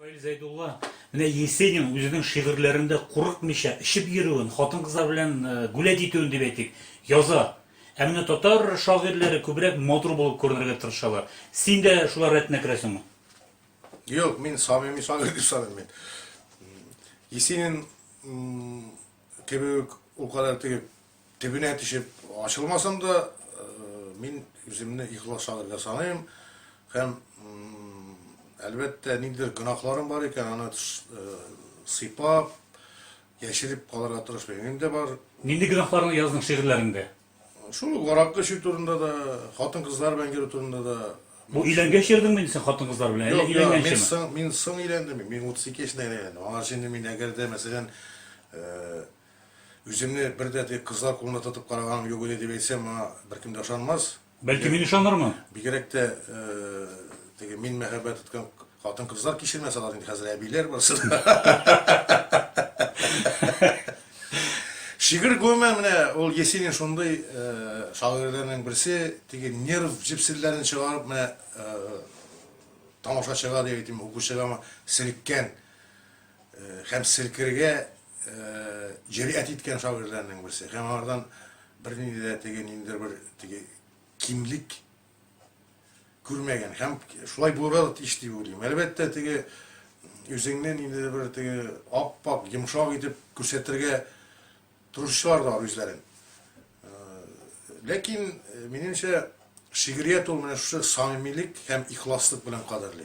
Каил Зайдулла, менә Есенин үзенең шигырьләрендә курыкмыйча, ишеп йөрүен, хатын-кызлар белән гүләт итүен дип әйтик, яза. Ә менә татар шагыйрьләре күбрәк матур булып күренергә тырышалар. Син дә шулар рәтенә керәсеңме? Yok, min samimi şagir diп sanırım men. Есенин kebek o kadar tebine tişip açılmasam da min üzümünü ihlas şagirge sanayım. Hem elbette nidir günahlarım var iken ana sıypap, yaşirip kalara tırışmayın. Benim de var. Нинди гөнаһларны яздың шигырьләрендә? Şu Varaklı şu turunda da, hatın kızlar ben geri turunda da. Бу өйләнгәч йөрдеңме син хатын-кызлар белән? Yok ya, Өйләнгәнчеме? min sın ilendim. Min 32 yaşında ilendim. Ama şimdi min eğer de mesela üzümünü bir de kızlar koluna tutup karagan yok öyle diye etsem ama bir kim de yaşanmaz. Бәлки мин ышанырмын. Bir gerek de min mehabbet etken hatın kızlar kişirmeseler şimdi hazır abiler varsa. Şiir koymayım ne, ol Yesen'in şunday şairlerinin birisi, nerv cipsillerini çıkarıp ne tamaşa çıkar diye gittim, okuşaga ama silikken, hem silkirge ceriat etken şairlerinin birisi. Hem oradan birini de indir bir kimlik görmegen, hem şulay buralı işti olayım. Elbette yüzünden indir bir appak, yumuşak edip görsetirge turuşlar da var yüzlerin. Lakin menimçe şiiriyet olmayan şu samimilik hem ihlaslık bilen kadarlı.